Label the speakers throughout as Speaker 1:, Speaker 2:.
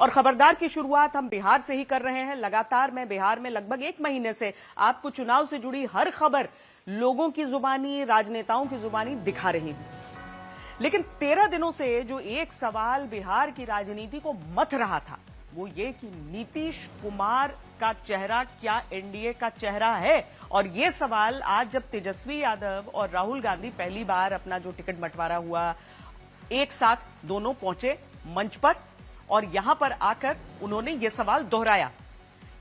Speaker 1: और खबरदार की शुरुआत हम बिहार से ही कर रहे हैं। लगातार मैं बिहार में लगभग 1 महीने से आपको चुनाव से जुड़ी हर खबर लोगों की जुबानी, राजनेताओं की जुबानी दिखा रही हूं। लेकिन 13 दिनों से जो एक सवाल बिहार की राजनीति को मथ रहा था वो ये कि नीतीश कुमार का चेहरा क्या एनडीए का चेहरा है। और ये सवाल आज जब तेजस्वी यादव और राहुल गांधी पहली बार अपना जो टिकट बंटवारा हुआ, एक साथ दोनों पहुंचे मंच पर और यहां पर आकर उन्होंने ये सवाल दोहराया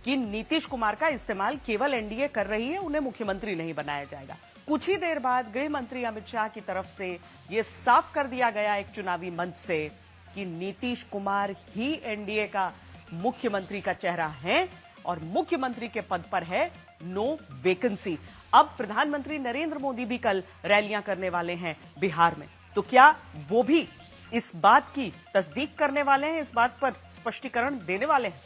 Speaker 1: कि नीतीश कुमार का इस्तेमाल केवल एनडीए कर रही है, उन्हें मुख्यमंत्री नहीं बनाया जाएगा। कुछ ही देर बाद गृह मंत्री अमित शाह की तरफ से यह साफ कर दिया गया एक चुनावी मंच से कि नीतीश कुमार ही एनडीए का मुख्यमंत्री का चेहरा है और मुख्यमंत्री के पद पर है नो वैकेंसी। अब प्रधानमंत्री नरेंद्र मोदी भी कल रैलियां करने वाले हैं बिहार में, तो क्या वो भी इस बात की तस्दीक करने वाले हैं, इस बात पर स्पष्टीकरण देने वाले हैं?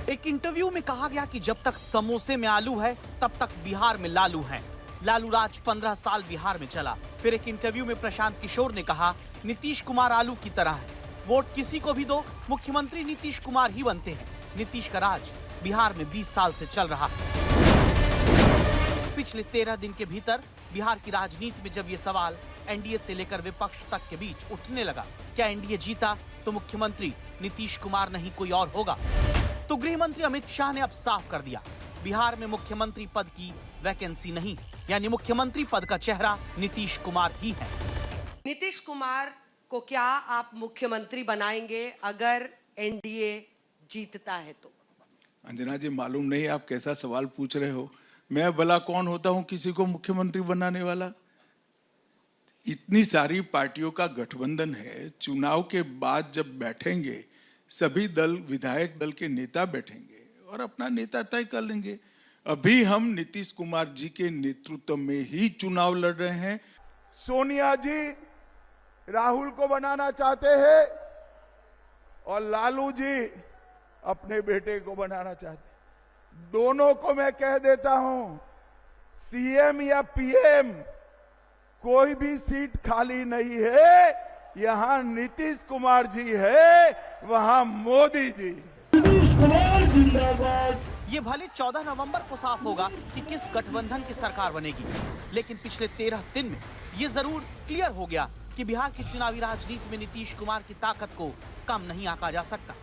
Speaker 2: एक इंटरव्यू में कहा गया कि जब तक समोसे में आलू है तब तक बिहार में लालू है। लालू राज 15 साल बिहार में चला। फिर एक इंटरव्यू में प्रशांत किशोर ने कहा नीतीश कुमार आलू की तरह है, वोट किसी को भी दो मुख्यमंत्री नीतीश कुमार ही बनते हैं। नीतीश का राज बिहार में 20 साल से चल रहा है। पिछले 13 दिन के भीतर बिहार की राजनीति में जब ये सवाल एनडीए से लेकर विपक्ष तक के बीच उठने लगा, क्या एनडीए जीता तो मुख्यमंत्री नीतीश कुमार नहीं कोई और होगा, तो गृह मंत्री अमित शाह ने अब साफ कर दिया बिहार में मुख्यमंत्री पद की वैकेंसी नहीं, यानी मुख्यमंत्री पद का चेहरा नीतीश कुमार ही है।
Speaker 3: नीतीश कुमार को क्या आप मुख्यमंत्री बनाएंगे अगर एनडीए जीतता है तो?
Speaker 4: अंजना जी, मालूम नहीं आप कैसा सवाल पूछ रहे हो। मैं भला कौन होता हूं किसी को मुख्यमंत्री बनाने वाला? इतनी सारी पार्टियों का गठबंधन है, चुनाव के बाद जब बैठेंगे सभी दल, विधायक दल के नेता बैठेंगे और अपना नेता तय कर लेंगे। अभी हम नीतीश कुमार जी के नेतृत्व में ही चुनाव लड़ रहे हैं।
Speaker 5: सोनिया जी राहुल को बनाना चाहते हैं और लालू जी अपने बेटे को बनाना चाहते हैं। दोनों को मैं कह देता हूं, सीएम या पीएम कोई भी सीट खाली नहीं है। यहां नीतीश कुमार जी है, वहां मोदी जी। नीतीश कुमार जिंदाबाद।
Speaker 2: ये भले 14 नवंबर को साफ होगा कि किस गठबंधन की सरकार बनेगी, लेकिन पिछले 13 दिन में ये जरूर क्लियर हो गया कि बिहार की चुनावी राजनीति में नीतीश कुमार की ताकत को कम नहीं आंका जा सकता।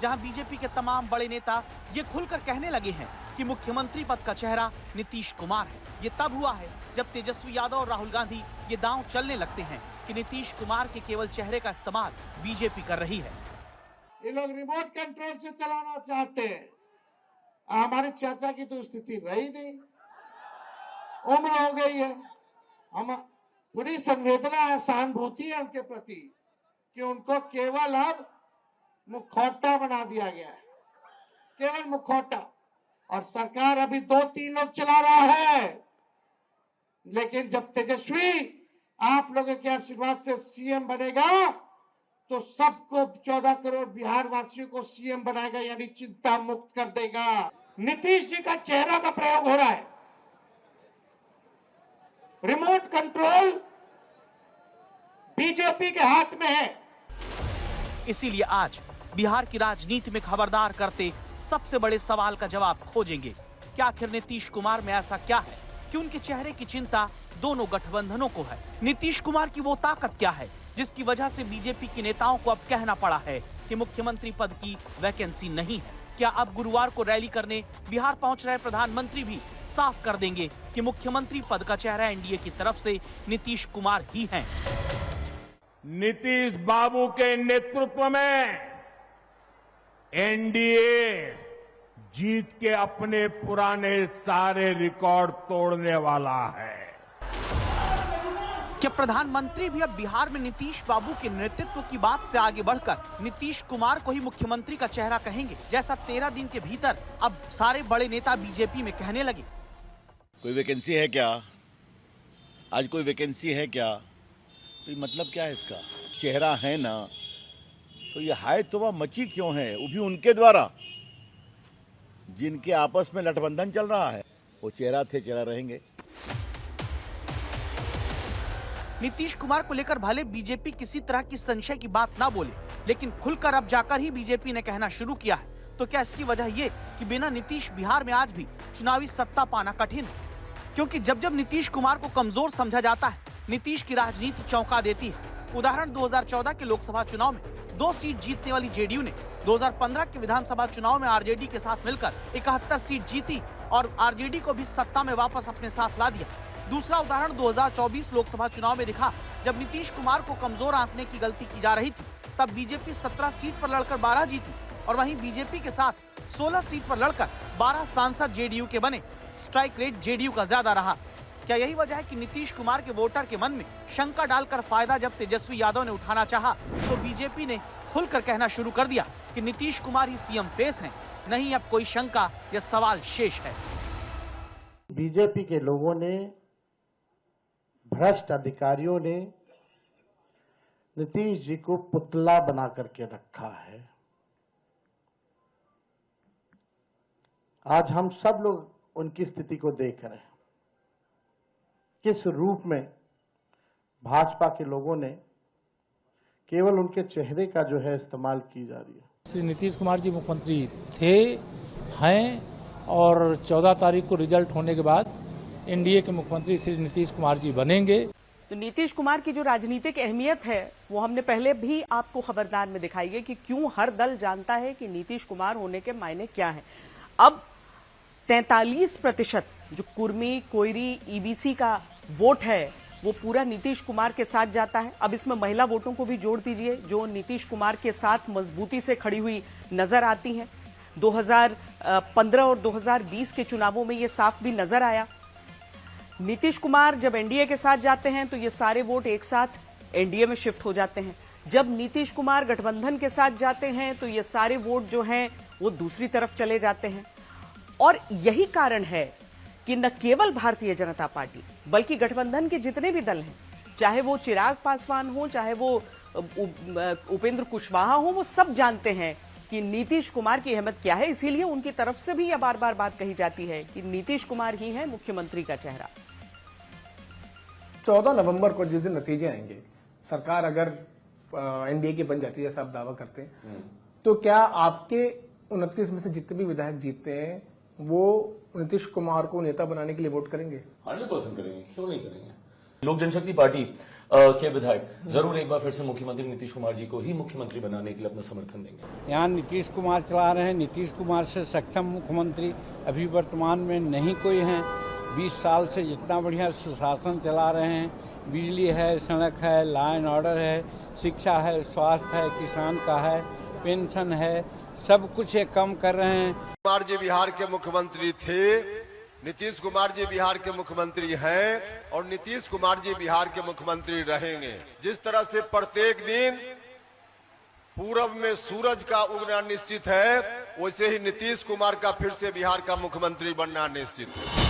Speaker 2: जहां बीजेपी के तमाम बड़े नेता ये खुलकर कहने लगे हैं कि मुख्यमंत्री पद का चेहरा नीतीश कुमार है, ये तब हुआ है जब तेजस्वी यादव और राहुल गांधी ये दांव चलने लगते हैं कि नीतीश कुमार के केवल चेहरे का इस्तेमाल बीजेपी कर रही है।
Speaker 6: ये लोग रिमोट कंट्रोल से चलाना चाहते हैं। हमारे चाचा की तो स्थिति रही नहीं, उम्र हो गई है। हम पूरी संवेदना है, सहानुभूति है उनके प्रति कि उनको केवल अब मुखौटा बना दिया गया है, केवल मुखौटा। और सरकार अभी 2-3 लोग चला रहा है, लेकिन जब तेजस्वी आप लोगों के आशीर्वाद से सीएम बनेगा तो सबको 14 करोड़ बिहार वासियों को सीएम बनाएगा, यानी चिंता मुक्त कर देगा। नीतीश जी का चेहरा का प्रयोग हो रहा है। रिमोट कंट्रोल बीजेपी के हाथ में है।
Speaker 2: इसीलिए आज बिहार की राजनीति में खबरदार करते सबसे बड़े सवाल का जवाब खोजेंगे। क्या आखिर नीतीश कुमार में ऐसा क्या है कि उनके चेहरे की चिंता दोनों गठबंधनों को है? नीतीश कुमार की वो ताकत क्या है जिसकी वजह से बीजेपी के नेताओं को अब कहना पड़ा है कि मुख्यमंत्री पद की वैकेंसी नहीं है? क्या अब गुरुवार को रैली करने बिहार पहुंच रहे प्रधानमंत्री भी साफ कर देंगे कि मुख्यमंत्री पद का चेहरा एनडीए की तरफ से नीतीश कुमार ही हैं?
Speaker 5: नीतीश बाबू के नेतृत्व में एनडीए जीत के अपने पुराने सारे रिकॉर्ड तोड़ने वाला है।
Speaker 2: क्या प्रधानमंत्री भी अब बिहार में नीतीश बाबू के नेतृत्व की बात से आगे बढ़कर नीतीश कुमार को ही मुख्यमंत्री का चेहरा कहेंगे, जैसा 13 दिन के भीतर अब सारे बड़े नेता बीजेपी में कहने लगे?
Speaker 7: कोई वैकेंसी है क्या? आज कोई वैकेंसी है क्या? तो मतलब क्या है इसका? चेहरा है ना, तो ये हाय तोबा मची क्यों है? वो भी उनके द्वारा जिनके आपस में गठबंधन चल रहा है। वो चेहरा थे, चेहरा रहेंगे।
Speaker 2: नीतीश कुमार को लेकर भले बीजेपी किसी तरह की संशय की बात ना बोले, लेकिन खुलकर अब जाकर ही बीजेपी ने कहना शुरू किया है। तो क्या इसकी वजह ये कि बिना नीतीश बिहार में आज भी चुनावी सत्ता पाना कठिन है? क्योंकि जब जब नीतीश कुमार को कमजोर समझा जाता है, नीतीश की राजनीति चौंका देती है। उदाहरण 2014 के लोकसभा चुनाव में 2 सीट जीतने वाली जेडीयू ने 2015 के विधानसभा चुनाव में आरजेडी के साथ मिलकर 71 सीट जीती और आरजेडी को भी सत्ता में वापस अपने साथ ला दिया। दूसरा उदाहरण 2024 लोकसभा चुनाव में दिखा, जब नीतीश कुमार को कमजोर आंकने की गलती की जा रही थी, तब बीजेपी 17 सीट पर लड़कर 12 जीती और वहीं बीजेपी के साथ 16 सीट पर लड़कर 12 सांसद जेडीयू के बने। स्ट्राइक रेट जेडीयू का ज्यादा रहा। क्या यही वजह है कि नीतीश कुमार के वोटर के मन में शंका डालकर फायदा जब तेजस्वी यादव ने उठाना चाहा, तो बीजेपी ने खुलकर कहना शुरू कर दिया कि नीतीश कुमार ही सीएम फेस हैं, नहीं अब कोई शंका या सवाल शेष है।
Speaker 6: बीजेपी के लोगों ने, भ्रष्ट अधिकारियों ने नीतीश जी को पुतला बना करके रखा है। आज हम सब लोग उनकी स्थिति को देख रहे हैं, किस रूप में भाजपा के लोगों ने केवल उनके चेहरे का जो है इस्तेमाल की जा रही है।
Speaker 8: श्री नीतीश कुमार जी मुख्यमंत्री थे, हैं और 14 तारीख को रिजल्ट होने के बाद एनडीए के मुख्यमंत्री श्री नीतीश कुमार जी बनेंगे।
Speaker 1: तो नीतीश कुमार की जो राजनीतिक अहमियत है वो हमने पहले भी आपको खबरदार में दिखाई है कि क्यों हर दल जानता है कि नीतीश कुमार होने के मायने क्या हैं। अब 43% जो कुर्मी, कोयरी, ईबीसी का वोट है वो पूरा नीतीश कुमार के साथ जाता है। अब इसमें महिला वोटों को भी जोड़ दीजिए जो नीतीश कुमार के साथ मजबूती से खड़ी हुई नजर आती हैं। 2015 और 2020 के चुनावों में ये साफ भी नजर आया। नीतीश कुमार जब एनडीए के साथ जाते हैं तो ये सारे वोट एक साथ एनडीए में शिफ्ट हो जाते हैं। जब नीतीश कुमार गठबंधन के साथ जाते हैं तो ये सारे वोट जो हैं वो दूसरी तरफ चले जाते हैं। और यही कारण है कि न केवल भारतीय जनता पार्टी बल्कि गठबंधन के जितने भी दल हैं, चाहे वो चिराग पासवान हो, चाहे वो उपेंद्र कुशवाहा हो, वो सब जानते हैं कि नीतीश कुमार की अहमियत क्या है। इसीलिए उनकी तरफ से भी यह बार बार बात कही जाती है कि नीतीश कुमार ही है मुख्यमंत्री का चेहरा।
Speaker 9: 14 नवंबर को जिस दिन नतीजे आएंगे, सरकार अगर एनडीए की बन जाती है जैसा आप दावा करते हैं, तो क्या आपके 29 में से जितने भी विधायक जीतते हैं वो नीतीश कुमार को नेता बनाने के लिए वोट करेंगे?
Speaker 10: 100% करेंगे, क्यों नहीं करेंगे। लोक जनशक्ति पार्टी के विधायक जरूर एक बार फिर से मुख्यमंत्री नीतीश कुमार जी को ही मुख्यमंत्री बनाने के लिए अपना समर्थन देंगे।
Speaker 11: यहाँ नीतीश कुमार चला रहे हैं, नीतीश कुमार से सक्षम मुख्यमंत्री अभी वर्तमान में नहीं कोई है। 20 साल से जितना बढ़िया सुशासन चला रहे हैं, बिजली है, सड़क है, लॉ एंड ऑर्डर है, शिक्षा है, स्वास्थ्य है, किसान का है, पेंशन है, सब कुछ ये कम कर रहे हैं।
Speaker 12: कुमार जी बिहार के मुख्यमंत्री थे, नीतीश कुमार जी बिहार के मुख्यमंत्री हैं और नीतीश कुमार जी बिहार के मुख्यमंत्री रहेंगे। जिस तरह से प्रत्येक दिन पूरब में सूरज का उगना निश्चित है, वैसे ही नीतीश कुमार का फिर से बिहार का मुख्यमंत्री बनना निश्चित है।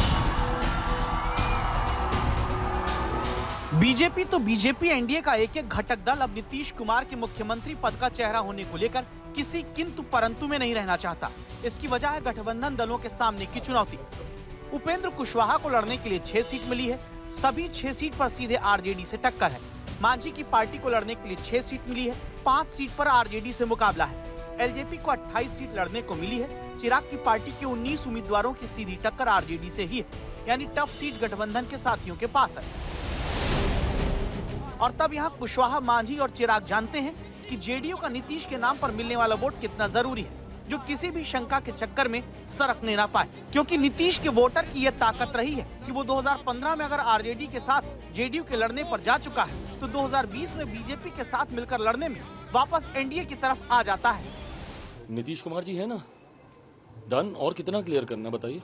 Speaker 2: बीजेपी तो बीजेपी एनडीए का एक एक घटक दल अब नीतीश कुमार के मुख्यमंत्री पद का चेहरा होने को लेकर किसी किंतु परंतु में नहीं रहना चाहता। इसकी वजह है गठबंधन दलों के सामने की चुनौती। उपेंद्र कुशवाहा को लड़ने के लिए 6 सीट मिली है, सभी 6 सीट पर सीधे आरजेडी से टक्कर है। मांझी की पार्टी को लड़ने के लिए 6 सीट मिली है, 5 सीट पर आरजेडी से मुकाबला है। एलजेपी को 28 सीट लड़ने को मिली है। चिराग की पार्टी के 19 उम्मीदवारों की सीधी टक्कर आरजेडी से ही है, यानी टफ सीट गठबंधन के साथियों के पास है। और तब यहाँ कुशवाहा, मांझी और चिराग जानते हैं कि जेडीयू का नीतीश के नाम पर मिलने वाला वोट कितना जरूरी है, जो किसी भी शंका के चक्कर में सरकने ना पाए। क्योंकि नीतीश के वोटर की यह ताकत रही है कि वो 2015 में अगर आरजेडी के साथ जेडीयू के लड़ने पर जा चुका है तो 2020 में बीजेपी के साथ मिलकर लड़ने में वापस एनडीए की तरफ आ जाता है।
Speaker 10: नीतीश कुमार जी है ना, डन। और कितना क्लियर करना बताइए।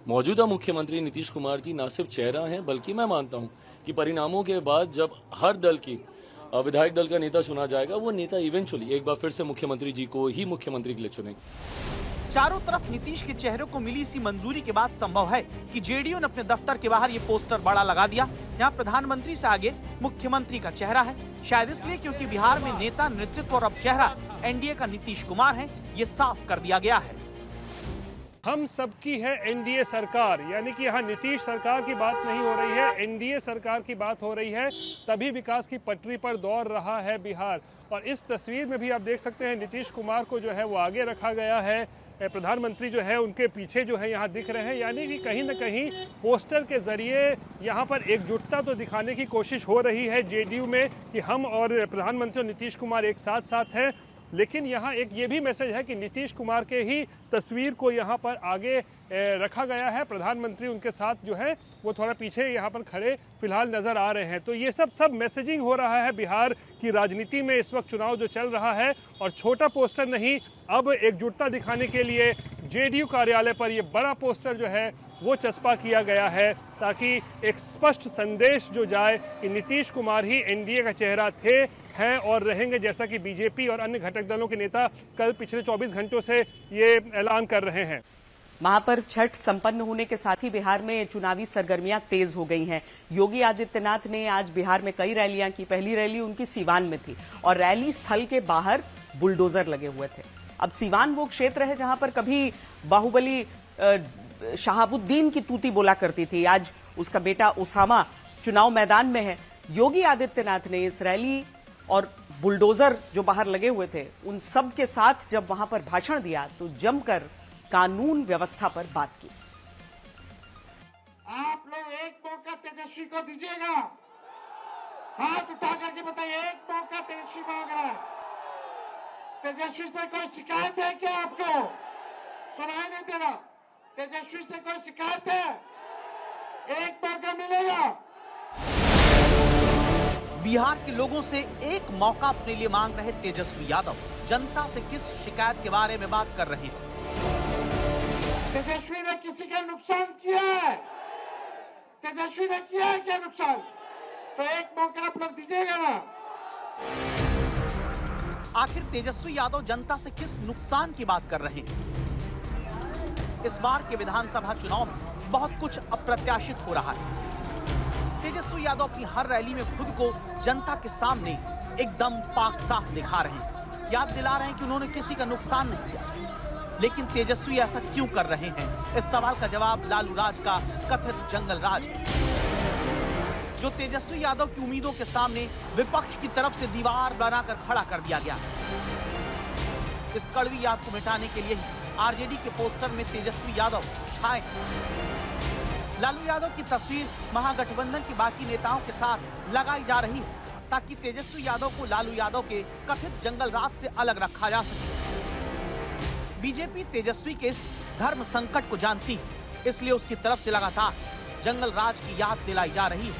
Speaker 10: मौजूदा मुख्यमंत्री नीतीश कुमार जी न सिर्फ चेहरा हैं, बल्कि मैं मानता हूं कि परिणामों के बाद जब हर दल की विधायक दल का नेता चुना जाएगा, वो नेता इवेंचुअली एक बार फिर से मुख्यमंत्री जी को ही मुख्यमंत्री के लिए चुनेंगे।
Speaker 2: चारों तरफ नीतीश के चेहरे को मिली इसी मंजूरी के बाद संभव है कि जेडीयू ने अपने दफ्तर के बाहर ये पोस्टर बड़ा लगा दिया, यहाँ प्रधानमंत्री से आगे मुख्यमंत्री का चेहरा है। शायद इसलिए क्योंकि बिहार में नेता, नेतृत्व और अब चेहरा एनडीए का नीतीश कुमार है, ये साफ कर दिया गया है।
Speaker 13: हम सबकी है एनडीए सरकार, यानी कि यहाँ नीतीश सरकार की बात नहीं हो रही है, एनडीए सरकार की बात हो रही है। तभी विकास की पटरी पर दौड़ रहा है बिहार। और इस तस्वीर में भी आप देख सकते हैं नीतीश कुमार को जो है वो आगे रखा गया है, प्रधानमंत्री जो है उनके पीछे जो है यहाँ दिख रहे हैं। यानी कि कहीं ना कहीं पोस्टर के जरिए यहाँ पर एकजुटता तो दिखाने की कोशिश हो रही है जेडीयू में कि हम और प्रधानमंत्री और नीतीश कुमार एक साथ हैं। लेकिन यहाँ एक ये भी मैसेज है कि नीतीश कुमार के ही तस्वीर को यहाँ पर आगे रखा गया है, प्रधानमंत्री उनके साथ जो है वो थोड़ा पीछे यहाँ पर खड़े फिलहाल नज़र आ रहे हैं। तो ये सब मैसेजिंग हो रहा है बिहार की राजनीति में इस वक्त चुनाव जो चल रहा है। और छोटा पोस्टर नहीं, अब एकजुटता दिखाने के लिए जेडीयू कार्यालय पर ये बड़ा पोस्टर जो है वो चस्पा किया गया है, ताकि एक स्पष्ट संदेश जो जाए कि नीतीश कुमार ही एनडीए का चेहरा थे, हैं और रहेंगे, जैसा कि बीजेपी और अन्य घटक दलों के नेता कल पिछले 24 घंटों से ये ऐलान कर रहे हैं।
Speaker 1: महापर्व छठ संपन्न होने के साथ ही बिहार में चुनावी सरगर्मियां तेज हो गई हैं। योगी आदित्यनाथ ने आज बिहार में कई रैलियां की। पहली रैली उनकी सीवान में थी और रैली स्थल के बाहर बुलडोजर लगे हुए थे। अब सीवान वो क्षेत्र है जहां पर कभी बाहुबली शहाबुद्दीन की तूती बोला करती थी। आज उसका बेटा उसामा चुनाव मैदान में है। योगी आदित्यनाथ ने इस रैली और बुलडोजर जो बाहर लगे हुए थे उन सब के साथ जब वहां पर भाषण दिया तो जमकर कानून व्यवस्था पर बात की।
Speaker 6: आप लोग एक मौका तेजस्वी को दीजिएगा, हाथ उठा करके बताइए, एक मौका तेजस्वी मांग रहा है। तेजस्वी से कोई शिकायत है क्या? आपको सुनाई नहीं दे रहा? तेजस्वी से कोई शिकायत है? एक मौका मिलेगा।
Speaker 2: बिहार के लोगों से एक मौका अपने लिए मांग रहे तेजस्वी यादव जनता से किस शिकायत के बारे में बात कर रहे हैं?
Speaker 6: तेजस्वी ने किसी का नुकसान किया है? तेजस्वी ने किया है क्या नुकसान? तो एक मौका आप लोग दीजिएगा ना।
Speaker 2: आखिर तेजस्वी यादव जनता से किस नुकसान की बात कर रहे हैं? इस बार के विधानसभा चुनाव में बहुत कुछ अप्रत्याशित हो रहा है। तेजस्वी यादव अपनी हर रैली में खुद को जनता के सामने एकदम पाक साफ दिखा रहे हैं, याद दिला रहे हैं कि उन्होंने किसी का नुकसान नहीं किया। लेकिन तेजस्वी ऐसा क्यों कर रहे हैं? इस सवाल का जवाब लालू राज का कथित जंगल राज है, जो तेजस्वी यादव की उम्मीदों के सामने विपक्ष की तरफ से दीवार बनाकर खड़ा कर दिया गया। इस कड़वी याद को मिटाने के लिए ही आरजेडी के पोस्टर में तेजस्वी यादव छाए। लालू यादव की तस्वीर महागठबंधन के बाकी नेताओं के साथ लगाई जा रही है, ताकि तेजस्वी यादव को लालू यादव के कथित जंगल राज से अलग रखा जा सके। बीजेपी तेजस्वी के इस धर्म संकट को जानती है, इसलिए उसकी तरफ से लगातार जंगल राज की याद दिलाई जा रही है।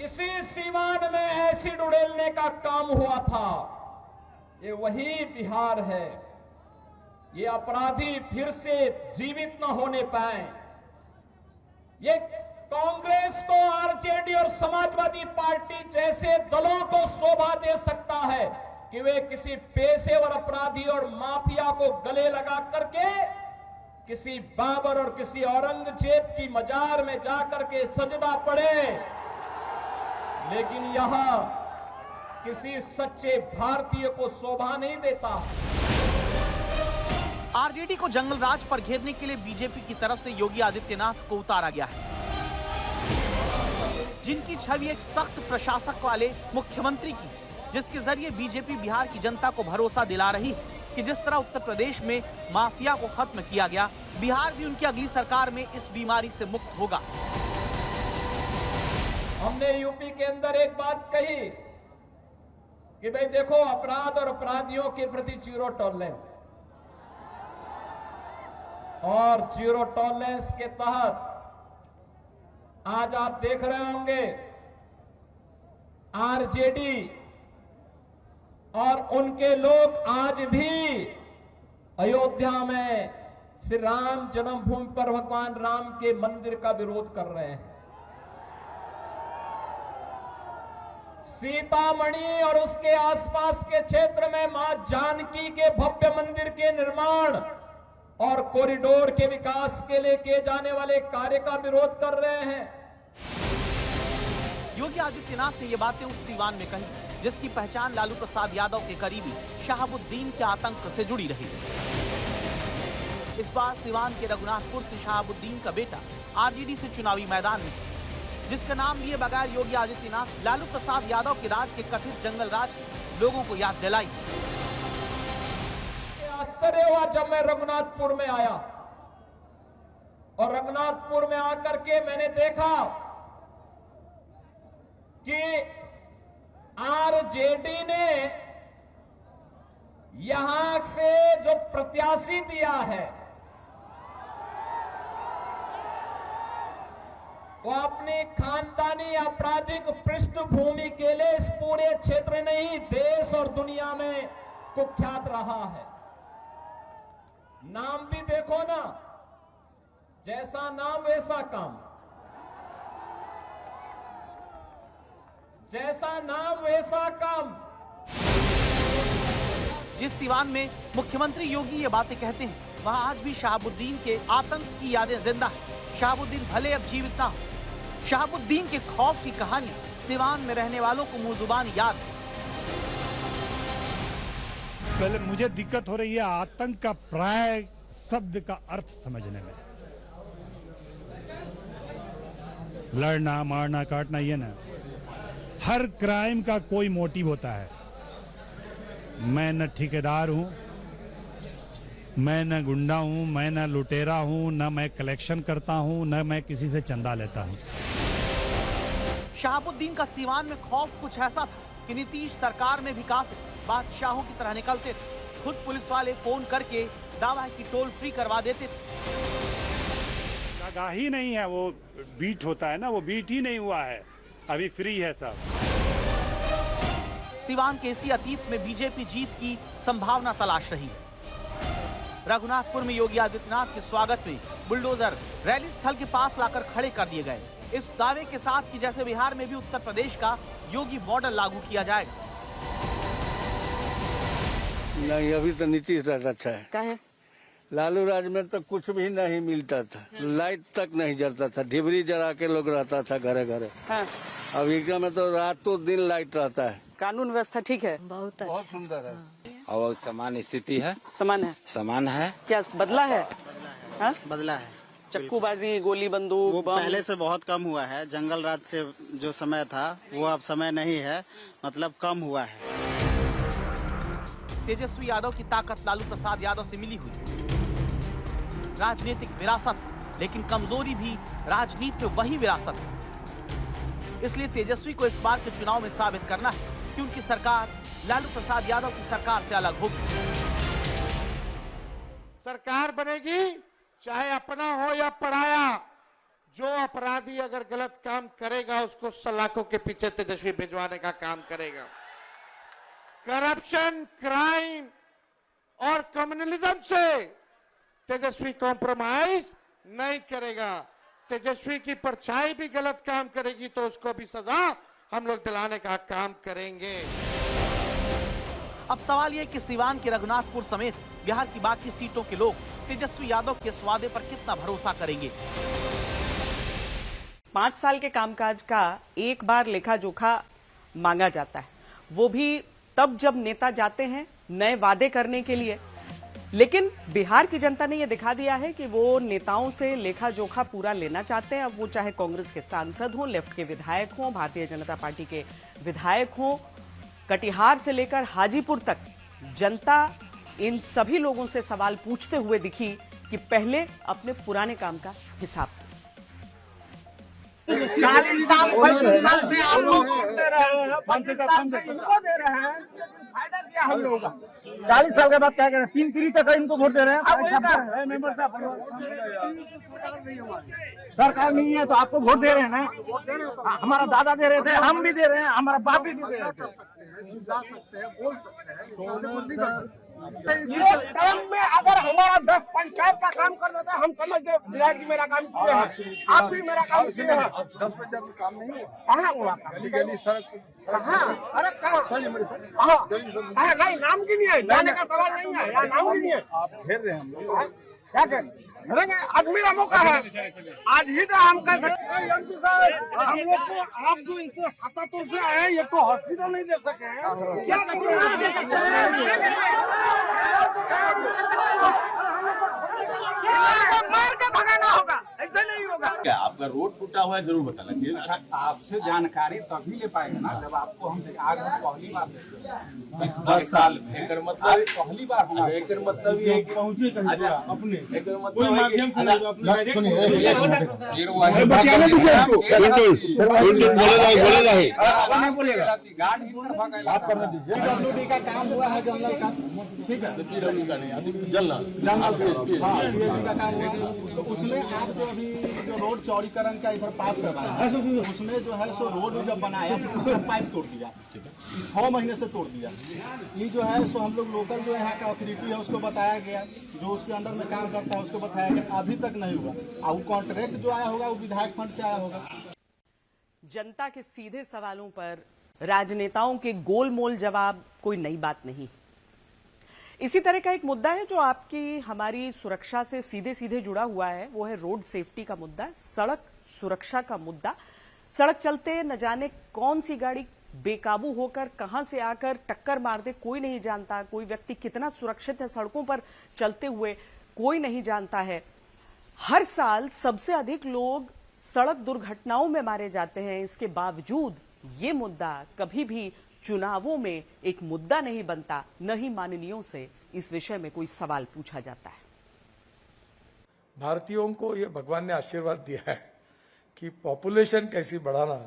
Speaker 14: इसी सीवान में एसिड उड़ेलने का काम हुआ था। ये वही बिहार है। ये अपराधी फिर से जीवित न होने पाए। ये कांग्रेस को, आरजेडी और समाजवादी पार्टी जैसे दलों को शोभा दे सकता है कि वे किसी पेशेवर अपराधी और माफिया को गले लगा करके किसी बाबर और किसी औरंगजेब की मजार में जाकर के सजदा पड़े। लेकिन यहां किसी सच्चे भारतीय को शोभा नहीं देता।
Speaker 2: आरजेडी को जंगल राज पर घेरने के लिए बीजेपी की तरफ से योगी आदित्यनाथ को उतारा गया है, जिनकी छवि एक सख्त प्रशासक वाले मुख्यमंत्री की, जिसके जरिए बीजेपी बिहार की जनता को भरोसा दिला रही है कि जिस तरह उत्तर प्रदेश में माफिया को खत्म किया गया, बिहार भी उनकी अगली सरकार में इस बीमारी से मुक्त होगा।
Speaker 14: हमने यूपी के अंदर एक बात कही कि भाई देखो, अपराध और अपराधियों के प्रति जीरो टॉलरेंस, और जीरो टॉलरेंस के तहत आज आप देख रहे होंगे आरजेडी और उनके लोग आज भी अयोध्या में श्री राम जन्मभूमि पर भगवान राम के मंदिर का विरोध कर रहे हैं। सीतामढ़ी और उसके आसपास के क्षेत्र में मां जानकी के भव्य मंदिर के निर्माण और कॉरिडोर के विकास के लिए किए जाने वाले कार्य का विरोध कर रहे हैं।
Speaker 2: योगी आदित्यनाथ ने ये बातें उस सीवान में कही जिसकी पहचान लालू प्रसाद यादव के करीबी शहाबुद्दीन के आतंक से जुड़ी रही। इस बार सिवान के रघुनाथपुर से शहाबुद्दीन का बेटा आरजेडी से चुनावी मैदान में, जिसका नाम लिए बगैर योगी आदित्यनाथ लालू प्रसाद यादव के राज के कथित जंगल राज लोगों को याद दिलाई।
Speaker 14: आश्चर्य हुआ जब मैं रघुनाथपुर में आया और रघुनाथपुर में आकर के मैंने देखा कि आरजेडी ने यहां से जो प्रत्याशी दिया है वो अपनी खानदानी आपराधिक पृष्ठभूमि के लिए इस पूरे क्षेत्र नहीं देश और दुनिया में कुख्यात रहा है। नाम भी देखो ना, जैसा नाम वैसा काम, जैसा नाम वैसा काम।
Speaker 2: जिस सिवान में मुख्यमंत्री योगी ये बातें कहते हैं, वहां आज भी शहाबुद्दीन के आतंक की यादें जिंदा हैं। शहाबुद्दीन भले अब जीवित ना हो, शहाबुद्दीन के खौफ की कहानी सिवान में रहने वालों को मुंह जुबान याद है।
Speaker 15: पहले मुझे दिक्कत हो रही है आतंक का प्राय शब्द का अर्थ समझने में। लड़ना मारना काटना, ये ना, हर क्राइम का कोई मोटिव होता है। मैं न ठेकेदार हूं, मैं न गुंडा हूं, मैं न लुटेरा हूं, न मैं कलेक्शन करता हूं, न मैं किसी से चंदा लेता हूं।
Speaker 2: शहाबुद्दीन का सीवान में खौफ कुछ ऐसा था कि नीतीश सरकार में भी काफी बादशाहों की तरह निकलते थे। खुद पुलिस वाले फोन करके दावा है कि टोल फ्री करवा देते थे।
Speaker 15: आगाही नहीं है, वो बीट होता है ना, वो बीट ही नहीं हुआ है, अभी फ्री है सब।
Speaker 2: सिवान के इसी अतीत में बीजेपी जीत की संभावना तलाश रही है। रघुनाथपुर में योगी आदित्यनाथ के स्वागत में बुलडोजर रैली स्थल के पास लाकर खड़े कर दिए गए, इस दावे के साथ कि जैसे बिहार में भी उत्तर प्रदेश का योगी मॉडल लागू किया जाएगा।
Speaker 11: नहीं, अभी तो नीतीश राज अच्छा है।
Speaker 1: क्या है?
Speaker 11: लालू राज में तो कुछ भी नहीं मिलता था, लाइट तक नहीं जलता था, डिबरी जला के लोग रहता था घरे घरे।
Speaker 1: हाँ।
Speaker 11: अब इनका में तो रातों दिन लाइट रहता है।
Speaker 1: कानून व्यवस्था ठीक है,
Speaker 11: बहुत सुंदर है
Speaker 16: और समान स्थिति है।
Speaker 1: समान है,
Speaker 16: समान है।
Speaker 1: क्या बदला है? हाँ?
Speaker 17: बदला है।
Speaker 1: चक्कूबाजी, गोली बंदूक,
Speaker 17: वो पहले से बहुत कम हुआ है। जंगल राज से जो समय था वो अब समय नहीं है, मतलब कम हुआ है।
Speaker 2: तेजस्वी यादव की ताकत लालू प्रसाद यादव से मिली हुई राजनीतिक विरासत, लेकिन कमजोरी भी राजनीति में वही विरासत है। इसलिए तेजस्वी को इस बार के चुनाव में साबित करना है कि उनकी सरकार लालू प्रसाद यादव की सरकार से अलग होगी।
Speaker 6: सरकार बनेगी, चाहे अपना हो या पराया। जो अपराधी अगर गलत काम करेगा उसको सलाखों के पीछे तेजस्वी भिजवाने का काम करेगा। करप्शन, क्राइम और कम्युनलिज्म से तेजस्वी कॉम्प्रोमाइज नहीं करेगा। तेजस्वी की परछाई भी गलत काम करेगी तो उसको भी सजा हम लोग दिलाने का काम करेंगे।
Speaker 2: अब सवाल यह कि सिवान के रघुनाथपुर समेत बिहार की बाकी सीटों के लोग तेजस्वी यादव के इस वादे पर कितना भरोसा करेंगे।
Speaker 1: 5 साल के कामकाज का एक बार लेखा जोखा मांगा जाता है, वो भी तब जब नेता जाते हैं नए वादे करने के लिए। लेकिन बिहार की जनता ने यह दिखा दिया है कि वो नेताओं से लेखा जोखा पूरा लेना चाहते हैं। अब वो चाहे कांग्रेस के सांसद हों, लेफ्ट के विधायक हों, भारतीय जनता पार्टी के विधायक हों, कटिहार से लेकर हाजीपुर तक जनता इन सभी लोगों से सवाल पूछते हुए दिखी कि पहले अपने पुराने काम का हिसाब।
Speaker 6: 40 साल 25 साल से आप लोग दे रहे हैं, 25 साल से इनको दे रहे हैं, फायदा क्या हम लोगों का?
Speaker 18: 40 साल के बाद क्या करें? 3 पीढ़ी तक इनको वोट दे रहे हैं। मेंबर साहब, सरकार नहीं है तो आपको वोट दे रहे हैं ना। हमारा दादा दे रहे थे, हम भी दे रहे हैं, हमारा बाप भी दे रहे थे।
Speaker 6: जा सकते हैं, बोल सकते हैं। टर्म में अगर हमारा 10 पंचायत का काम कर देता है, हम समझ गए विधायक जी मेरा काम किए हैं, आप भी मेरा काम किए हैं। 10 पंचायत में काम नहीं हुआ, कहाँ हुआ? गली सड़क सड़क कहाँ? नहीं, नाम की नहीं है, जाने का सवाल नहीं है, यहाँ नाम की नहीं है। आप घेर रहे हैं हम लोग, क्या करें? घेरेंगे, आज मेरा मौका है, आज ही तो हम कह सकते हैं। एमपी साहब, हम लोग को आप जो इतने 77 से आए हैं, ये तो हॉस्पिटल नहीं दे सके हैं, क्या दे सकते हैं?
Speaker 16: अगर रोड टूटा हुआ है जरूर बताना चाहिए। आपसे जानकारी तभी ले पाएंगे ना जब आपको हम आज पहली बार इस 10 साल में मतलब पहली बार मतलब ये पहुंचे अपने माध्यम से
Speaker 18: पीडब्ल्यूडी का काम हुआ है जंगल का, ठीक है, पीडब्ल्यूडी का नहीं, जंगल का काम हुआ, तो उसमें आप जो अभी जो रोड चौड़ीकरण का इधर पास करवाया है, उसमें जो है सो रोड जब बनाया तो उसका पाइप तोड़ दिया, 6 महीने से तोड़ दिया। ये जो है सो हम लोग लोकल जो यहाँ का अथॉरिटी है उसको बताया गया, जो उसके अंडर में काम करता है उसको बताया गया, अभी तक नहीं हुआ। और वो कॉन्ट्रैक्ट जो आया होगा वो विधायक फंड से आया होगा।
Speaker 1: जनता के सीधे सवालों पर राजनेताओं के गोलमोल जवाब कोई नई बात नहीं। इसी तरह का एक मुद्दा है जो आपकी हमारी सुरक्षा से सीधे सीधे जुड़ा हुआ है, वो है रोड सेफ्टी का मुद्दा, सड़क सुरक्षा का मुद्दा। सड़क चलते न जाने कौन सी गाड़ी बेकाबू होकर कहां से आकर टक्कर मार दे कोई नहीं जानता, कोई व्यक्ति कितना सुरक्षित है सड़कों पर चलते हुए कोई नहीं जानता है। हर साल सबसे अधिक लोग सड़क दुर्घटनाओं में मारे जाते हैं, इसके बावजूद ये मुद्दा कभी भी चुनावों में एक मुद्दा नहीं बनता, न ही माननीयों से इस विषय में कोई सवाल पूछा जाता है।
Speaker 19: भारतीयों को ये भगवान ने आशीर्वाद दिया है कि पॉपुलेशन कैसी बढ़ाना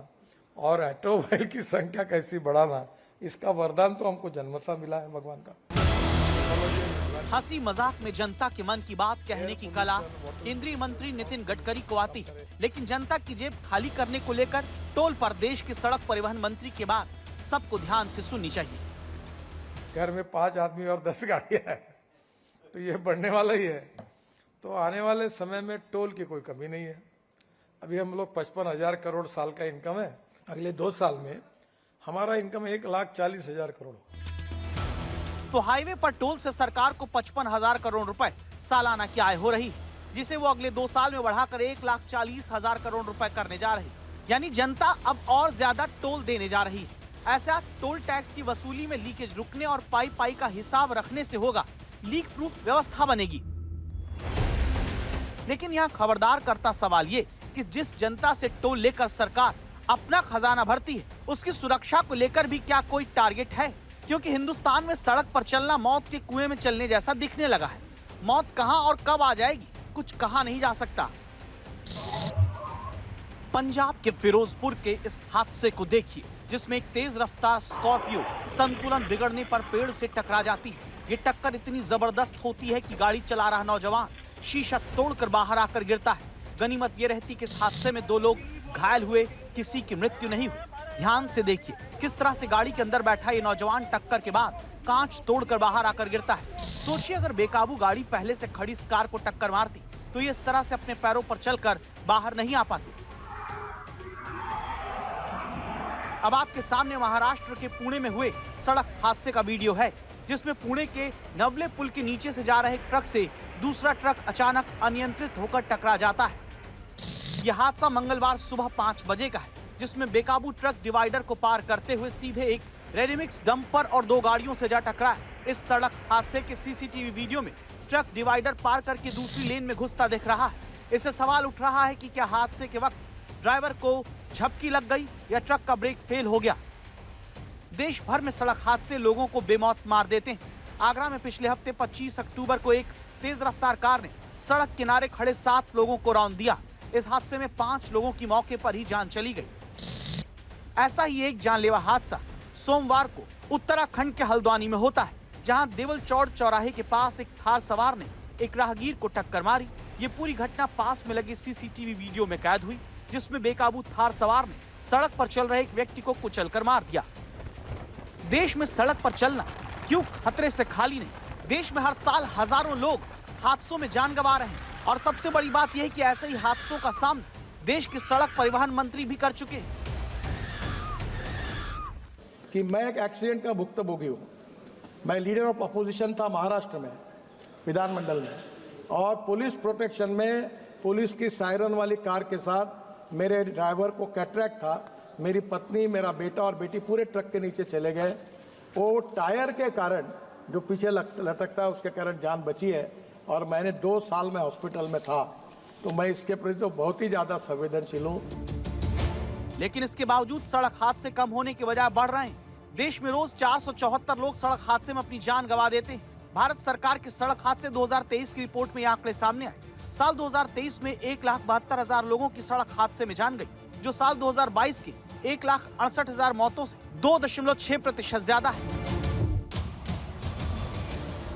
Speaker 19: और ऑटोमोबाइल की संख्या कैसी बढ़ाना, इसका वरदान तो हमको जन्मतः मिला है भगवान का।
Speaker 2: हंसी मजाक में जनता के मन की बात कहने की कला केंद्रीय मंत्री नितिन गडकरी को आती है, लेकिन जनता की जेब खाली करने को लेकर टोल पर देश के सड़क परिवहन मंत्री के बाद सबको ध्यान से सुननी चाहिए।
Speaker 19: घर में 5 आदमी और 10 गाड़ियां हैं, तो ये बढ़ने वाला ही है। तो आने वाले समय में टोल की कोई कमी नहीं है। अभी हम लोग 55,000 करोड़ साल का इनकम है, अगले 2 साल में हमारा इनकम 1,40,000 करोड़।
Speaker 2: तो हाईवे पर टोल से सरकार को 55,000 करोड़ रुपए सालाना की आय हो रही, जिसे वो अगले 2 साल में बढ़ाकर 1,40,000 करोड़ रुपए करने जा रही। यानी जनता अब और ज्यादा टोल देने जा रही है। ऐसा टोल टैक्स की वसूली में लीकेज रुकने और पाई का हिसाब रखने से होगा, लीक प्रूफ व्यवस्था बनेगी। लेकिन यहाँ खबरदार करता सवाल ये कि जिस जनता से टोल लेकर सरकार अपना खजाना भरती है, उसकी सुरक्षा को लेकर भी क्या कोई टारगेट है? क्योंकि हिंदुस्तान में सड़क पर चलना मौत के कुएं में चलने जैसा दिखने लगा है। मौत कहां और कब आ जाएगी कुछ कहा नहीं जा सकता। पंजाब के फिरोजपुर के इस हादसे को देखिए, जिसमें एक तेज रफ्तार स्कॉर्पियो संतुलन बिगड़ने पर पेड़ से टकरा जाती है। ये टक्कर इतनी जबरदस्त होती है कि गाड़ी चला रहा नौजवान शीशा तोड़कर बाहर आकर गिरता है। गनीमत ये रहती कि इस हादसे में 2 लोग घायल हुए, किसी की मृत्यु नहीं हुई। ध्यान से देखिए किस तरह से गाड़ी के अंदर बैठा ये नौजवान टक्कर के बाद कांच तोड़कर बाहर आकर गिरता है। सोचिए अगर बेकाबू गाड़ी पहले से खड़ी इस कार को टक्कर मारती तो ये इस तरह से अपने पैरों पर चलकर बाहर नहीं आ पाती। अब आपके सामने महाराष्ट्र के पुणे में हुए सड़क हादसे का वीडियो है, जिसमें पुणे के नवले पुल के नीचे से जा रहे ट्रक से दूसरा ट्रक अचानक अनियंत्रित होकर टकरा जाता है। यह हादसा मंगलवार सुबह 5 बजे का है, जिसमें बेकाबू ट्रक डिवाइडर को पार करते हुए सीधे एक रेडीमिक्स डंपर और 2 गाड़ियों से जा टकरा। इस सड़क हादसे के सीसीटीवी वीडियो में ट्रक डिवाइडर पार करके दूसरी लेन में घुसता दिख रहा है। इससे सवाल उठ रहा है कि क्या हादसे के वक्त ड्राइवर को झपकी लग गई या ट्रक का ब्रेक फेल हो गया। देश भर में सड़क हादसे लोगों को बेमौत मार देते हैं। आगरा में पिछले हफ्ते 25 अक्टूबर को एक तेज रफ्तार कार ने सड़क किनारे खड़े 7 लोगों को रौंद दिया। इस हादसे में 5 लोगों की मौके पर ही जान चली गई। ऐसा ही एक जानलेवा हादसा सोमवार को उत्तराखंड के हल्द्वानी में होता है, जहां देवल चौड़ चौराहे के पास एक थार सवार ने एक राहगीर को टक्कर मारी। ये पूरी घटना पास में लगे सीसीटीवी वीडियो में कैद हुई, जिसमें बेकाबू थार सवार ने सड़क पर चल रहे एक व्यक्ति को कुचलकर मार दिया। देश में सड़क पर चलना क्यों खतरे से खाली नहीं। देश में हर साल हजारों लोग हादसों में जान गंवा रहे हैं और सबसे बड़ी बात यह है कि ऐसे ही हादसों का सामना देश के सड़क परिवहन मंत्री भी कर चुके हैं।
Speaker 18: कि मैं एक एक्सीडेंट का भुक्तभोगी हूँ। मैं लीडर ऑफ अपोजिशन था महाराष्ट्र में विधानमंडल में, और पुलिस प्रोटेक्शन में पुलिस की सायरन वाली कार के साथ मेरे ड्राइवर को कैटरैक्ट था। मेरी पत्नी, मेरा बेटा और बेटी पूरे ट्रक के नीचे चले गए। वो टायर के कारण जो पीछे लटकता है उसके कारण जान बची है, और मैंने 2 साल में हॉस्पिटल में था।
Speaker 9: तो मैं इसके प्रति तो बहुत ही ज़्यादा संवेदनशील हूँ।
Speaker 2: लेकिन इसके बावजूद सड़क हादसे कम होने के बजाय बढ़ रहे हैं। देश में रोज 474 लोग सड़क हादसे में अपनी जान गंवा देते हैं। भारत सरकार के सड़क हादसे 2023 की रिपोर्ट में ये आंकड़े सामने आए। साल 2023 में 1,72,000 लोगों की सड़क हादसे में जान गई, जो साल 2022 के 1,68,000 मौतों से 2.6% ज्यादा है।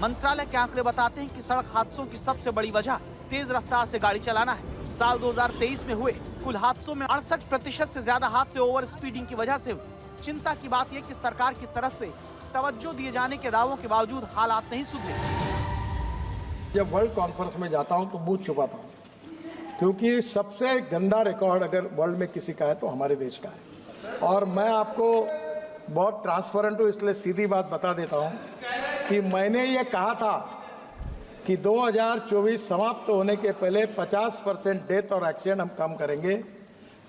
Speaker 2: मंत्रालय के आंकड़े बताते हैं कि सड़क हादसों की सबसे बड़ी वजह तेज रफ्तार से गाड़ी चलाना है। साल 2023 में हुए कुल हादसों में 68% से ज्यादा हादसे ओवर स्पीडिंग की वजह से हुए। चिंता की बात यह कि सरकार की तरफ से तवज्जो दिए जाने के दावों के बावजूद हालात नहीं सुधरे।
Speaker 9: जब वर्ल्ड कॉन्फ्रेंस में जाता हूं तो मुंह छुपाता हूं, क्योंकि सबसे गंदा रिकॉर्ड अगर वर्ल्ड में किसी का है तो हमारे देश का है। और मैं आपको बहुत ट्रांसपेरेंट हूँ, इसलिए सीधी बात बता देता हूँ कि मैंने ये कहा था कि 2024 समाप्त होने के पहले 50% डेथ और एक्सीडेंट हम कम करेंगे।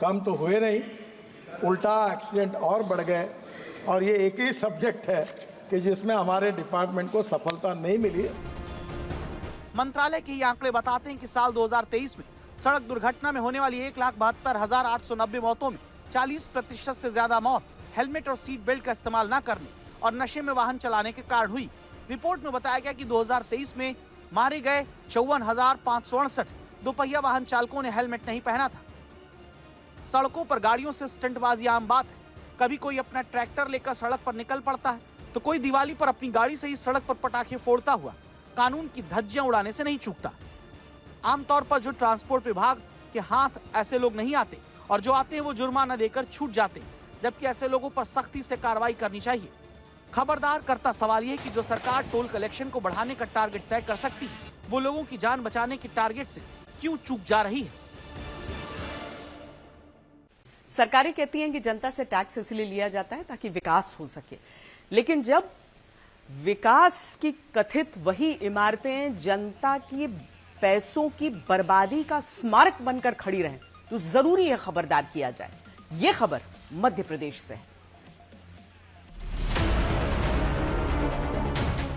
Speaker 9: कम तो हुए नहीं, उल्टा एक्सीडेंट और बढ़ गए। और ये एक ही सब्जेक्ट है कि जिसमें हमारे डिपार्टमेंट को सफलता नहीं मिली।
Speaker 2: मंत्रालय के ये आंकड़े बताते हैं कि साल 2023 में सड़क दुर्घटना में होने वाली 1,72,890 मौतों में 40% से ज्यादा मौत हेलमेट और सीट बेल्ट का इस्तेमाल न करने और नशे में वाहन चलाने के कारण हुई। रिपोर्ट में बताया गया कि 2023 में मारे गए 54,568 दोपहिया वाहन चालकों ने हेलमेट नहीं पहना था। सड़कों पर गाड़ियों से स्टंटबाजी आम बात है। कभी कोई अपना ट्रैक्टर लेकर सड़क पर निकल पड़ता है, तो कोई दिवाली पर अपनी गाड़ी से ही सड़क पर पटाखे फोड़ता हुआ कानून की धज्जियां उड़ाने से नहीं चूकता। आमतौर पर जो ट्रांसपोर्ट विभाग के हाथ ऐसे लोग नहीं आते, और जो आते हैं वो जुर्माना देकर छूट जाते हैं, जबकि ऐसे लोगों पर सख्ती से कार्रवाई करनी चाहिए। खबरदार करता सवाल ये कि जो सरकार टोल कलेक्शन को बढ़ाने का टारगेट तय कर सकती है, वो लोगों की जान बचाने के टारगेट से क्यों चूक जा रही है।
Speaker 1: सरकारें कहती हैं कि जनता से टैक्स इसलिए लिया जाता है ताकि विकास हो सके, लेकिन जब विकास की कथित वही इमारतें जनता की पैसों की बर्बादी का स्मारक बनकर खड़ी रहें, तो जरूरी है खबरदार किया जाए। ये खबर मध्य प्रदेश से है।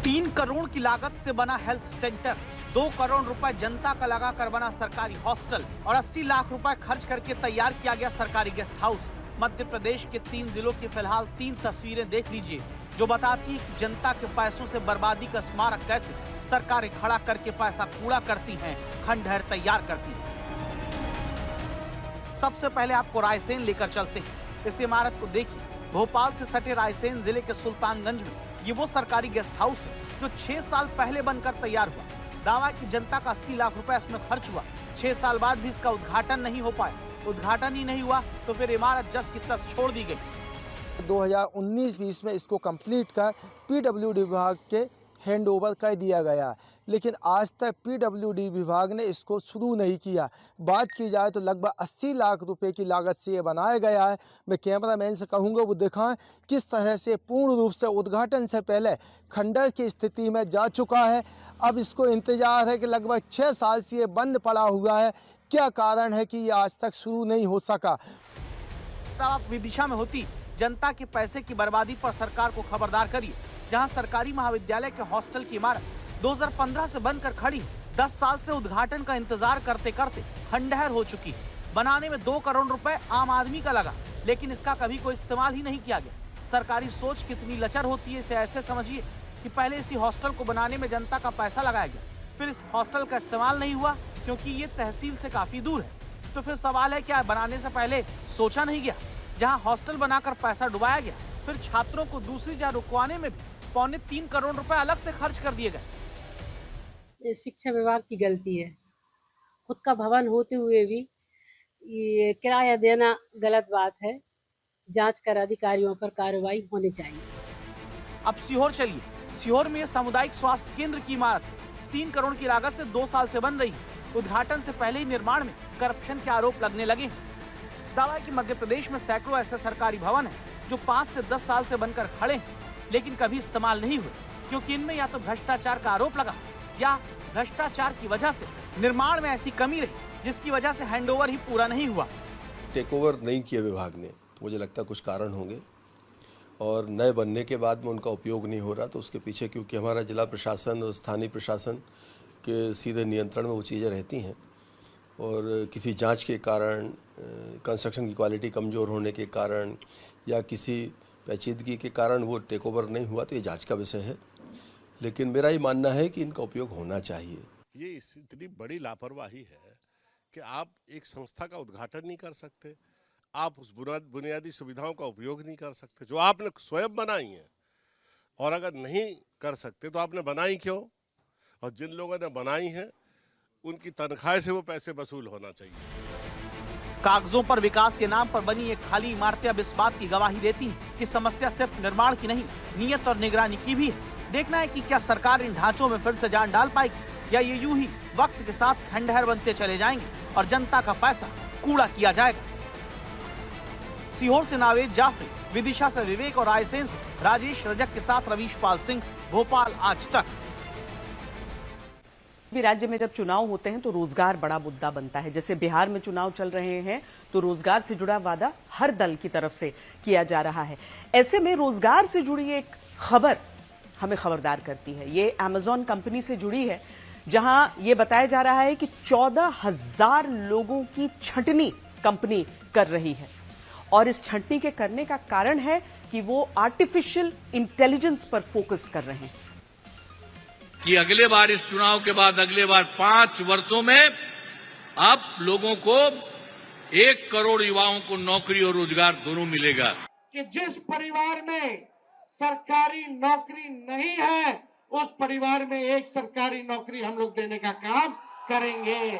Speaker 2: 3 करोड़ की लागत से बना हेल्थ सेंटर, 2 करोड़ रुपए जनता का लगाकर बना सरकारी हॉस्टल और 80 लाख रुपए खर्च करके तैयार किया गया सरकारी गेस्ट हाउस। मध्य प्रदेश के 3 जिलों की फिलहाल 3 तस्वीरें देख लीजिए, जो बताती है कि जनता के पैसों से बर्बादी का स्मारक कैसे सरकारें खड़ा करके पैसा कूड़ा करती हैं, खंडहर तैयार करती हैं। सबसे पहले आपको रायसेन लेकर चलते हैं। इस इमारत को देखिए। भोपाल से सटे रायसेन जिले के सुल्तानगंज में ये वो सरकारी गेस्ट हाउस है जो 6 साल पहले बनकर तैयार हुआ। दावा की जनता का 80 लाख रुपए इसमें खर्च हुआ। 6 साल बाद भी इसका उद्घाटन नहीं हो पाया। उद्घाटन ही नहीं हुआ तो फिर इमारत जस की तस छोड़ दी गई।
Speaker 20: 2019-20 में इसको कंप्लीट कर पीडब्ल्यूडी विभाग के हैंड ओवर कर दिया गया, लेकिन आज तक पीडब्ल्यूडी विभाग ने इसको शुरू नहीं किया। बात की जाए तो लगभग 80 लाख रुपए की लागत से ये बनाया गया है। मैं कैमरामैन से कहूँगा वो दिखाएं किस तरह से पूर्ण रूप से उद्घाटन से पहले खंडहर की स्थिति में जा चुका है। अब इसको इंतजार है कि लगभग 6 साल से ये बंद पड़ा हुआ है। क्या कारण है कि ये आज तक शुरू नहीं हो सका।
Speaker 2: तब आप विदिशा में होती जनता के पैसे की बर्बादी पर सरकार को खबरदार करिए, जहां सरकारी महाविद्यालय के हॉस्टल की इमारत 2015 से बनकर खड़ी 10 साल से उद्घाटन का इंतजार करते करते खंडहर हो चुकी है। बनाने में 2 करोड़ रुपए आम आदमी का लगा, लेकिन इसका कभी कोई इस्तेमाल ही नहीं किया गया। सरकारी सोच कितनी लचर होती है, इसे ऐसे समझिए कि पहले इसी हॉस्टल को बनाने में जनता का पैसा लगाया गया, फिर इस हॉस्टल का इस्तेमाल नहीं हुआ क्योंकि ये तहसील से काफी दूर है। तो फिर सवाल है क्या बनाने से पहले सोचा नहीं गया? जहाँ हॉस्टल बनाकर पैसा डुबाया गया, फिर छात्रों को दूसरी जगह रुकवाने में भी 3.25 करोड़ रुपए अलग से खर्च कर दिए गए।
Speaker 21: शिक्षा विभाग की गलती है। खुद का भवन होते हुए भी ये किराया देना गलत बात है। जांच कर अधिकारियों पर कार्रवाई होनी चाहिए।
Speaker 2: अब सीहोर चलिए। सीहोर में सामुदायिक स्वास्थ्य केंद्र की इमारत 3 करोड़ की लागत से 2 साल से बन रही है। उद्घाटन से पहले ही निर्माण में करप्शन के आरोप लगने लगे हैं। दावा है कि मध्य प्रदेश में सैकड़ों ऐसे सरकारी भवन हैं जो 5 से 10 साल से बनकर खड़े हैं, लेकिन कभी इस्तेमाल नहीं हुए, क्योंकि इनमें या तो भ्रष्टाचार का आरोप लगा या भ्रष्टाचार की वजह से निर्माण में ऐसी कमी रही जिसकी वजह से हैंडओवर ही पूरा नहीं हुआ।
Speaker 22: टेक ओवर नहीं किया विभाग ने, तो मुझे लगता है कुछ कारण होंगे, और नए बनने के बाद में उनका उपयोग नहीं हो रहा, तो उसके पीछे क्योंकि हमारा जिला प्रशासन और स्थानीय प्रशासन के सीधे नियंत्रण में वो चीज़ें रहती हैं, और किसी जांच के कारण, कंस्ट्रक्शन की क्वालिटी कमज़ोर होने के कारण या किसी पेचीदगी के कारण वो टेक ओवर नहीं हुआ तो ये जांच का विषय है। लेकिन मेरा ये मानना है कि इनका उपयोग होना चाहिए।
Speaker 3: ये इतनी बड़ी लापरवाही है कि आप एक संस्था का उद्घाटन नहीं कर सकते, आप उस बुनियादी सुविधाओं का उपयोग नहीं कर सकते जो आपने स्वयं बनाई हैं, और अगर नहीं कर सकते तो आपने बनाई क्यों? और जिन लोगों ने बनाई हैं उनकी तनख्वाह से वो पैसे वसूल होना चाहिए।
Speaker 2: कागजों पर विकास के नाम पर बनी एक खाली इमारतें अब इस बात की गवाही देती हैं कि समस्या सिर्फ निर्माण की नहीं, नियत और निगरानी की भी है। देखना है कि क्या सरकार इन ढांचों में फिर से जान डाल पाएगी या ये यूं ही वक्त के साथ खंडहर बनते चले जाएंगे और जनता का पैसा कूड़ा किया जाएगा। सीहोर से नावेद जाफरी, विदिशा से विवेक और रायसेन से राजेश रजक के साथ रवीश पाल सिंह, भोपाल आज तक।
Speaker 1: भी राज्य में जब चुनाव होते हैं तो रोजगार बड़ा मुद्दा बनता है। जैसे बिहार में चुनाव चल रहे हैं तो रोजगार से जुड़ा वादा हर दल की तरफ से किया जा रहा है। ऐसे में रोजगार से जुड़ी एक खबर हमें खबरदार करती है। ये अमेजॉन कंपनी से जुड़ी है, जहां ये बताया जा रहा है कि 14,000 लोगों की छंटनी कंपनी कर रही है। और इस छंटनी के करने का कारण है कि वो आर्टिफिशियल इंटेलिजेंस पर फोकस कर रहे हैं
Speaker 4: कि अगले बार इस चुनाव के बाद अगले बार 5 वर्षों में अब लोगों को 1 करोड़ युवाओं को नौकरी और रोजगार दोनों मिलेगा।
Speaker 6: कि जिस परिवार में सरकारी नौकरी नहीं है उस परिवार में एक सरकारी नौकरी हम लोग देने का काम करेंगे।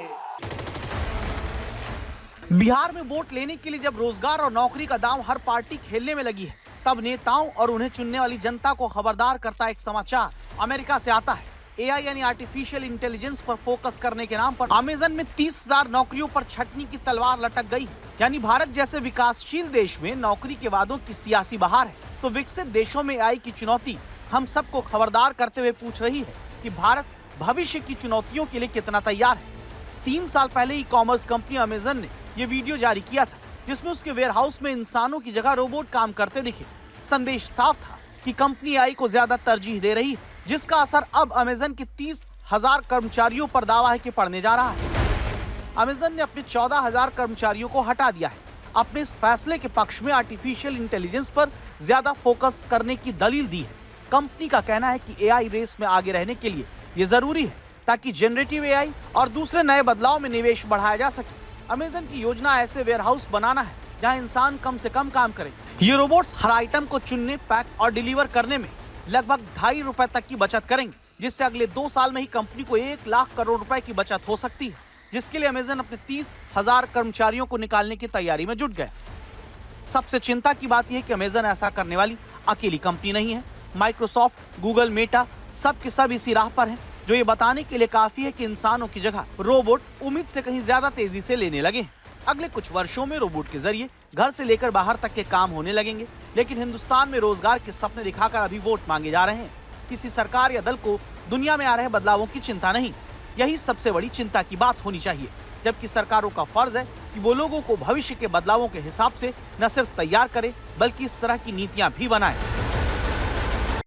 Speaker 2: बिहार में वोट लेने के लिए जब रोजगार और नौकरी का दांव हर पार्टी खेलने में लगी है, तब नेताओं और उन्हें चुनने वाली जनता को खबरदार करता एक समाचार अमेरिका से आता है। एआई यानी आर्टिफिशियल इंटेलिजेंस पर फोकस करने के नाम पर अमेज़न में 30,000 नौकरियों पर छटनी की तलवार लटक गई। यानी भारत जैसे विकासशील देश में नौकरी के वादों की सियासी बहार है, तो विकसित देशों में एआई की चुनौती हम सबको खबरदार करते हुए पूछ रही है कि भारत भविष्य की चुनौतियों के लिए कितना तैयार है। 3 साल पहले ई कॉमर्स कंपनी अमेज़न ने ये वीडियो जारी किया था, जिसमें उसके वेयरहाउस में इंसानों की जगह रोबोट काम करते दिखे। संदेश साफ था कि कंपनी एआई को ज्यादा तरजीह दे रही है, जिसका असर अब अमेज़न के 30,000 कर्मचारियों पर दावा है कि पड़ने जा रहा है। अमेज़न ने अपने 14,000 कर्मचारियों को हटा दिया है। अपने इस फैसले के पक्ष में आर्टिफिशियल इंटेलिजेंस पर ज्यादा फोकस करने की दलील दी है। कंपनी का कहना है कि एआई रेस में आगे रहने के लिए ये जरूरी है ताकि जनरेटिव एआई और दूसरे नए बदलाव में निवेश बढ़ाया जा सके। अमेज़न की योजना ऐसे वेयरहाउस बनाना है जहां इंसान कम से कम काम करे। ये रोबोट्स हर आइटम को चुनने, पैक और डिलीवर करने में लगभग 2.5 रुपए तक की बचत करेंगे, जिससे अगले 2 साल में ही कंपनी को 1 लाख करोड़ रुपए की बचत हो सकती है, जिसके लिए अमेज़न अपने 30,000 कर्मचारियों को निकालने की तैयारी में जुट गया। सबसे चिंता की बात यह है कि अमेज़न ऐसा करने वाली अकेली कंपनी नहीं है। माइक्रोसॉफ्ट, गूगल, मेटा सब के सब इसी राह पर हैं, जो ये बताने के लिए काफी है कि इंसानों की जगह रोबोट उम्मीद से कहीं ज्यादा तेजी से लेने लगे। अगले कुछ वर्षों में रोबोट के जरिए घर से लेकर बाहर तक के काम होने लगेंगे। लेकिन हिंदुस्तान में रोजगार के सपने दिखाकर अभी वोट मांगे जा रहे हैं। किसी सरकार या दल को दुनिया में आ रहे बदलावों की चिंता नहीं, यही सबसे बड़ी चिंता की बात होनी चाहिए। जबकि सरकारों का फर्ज है कि वो लोगों को भविष्य के बदलावों के हिसाब से न सिर्फ तैयार करे, बल्कि इस तरह की नीतियां भी बनाए।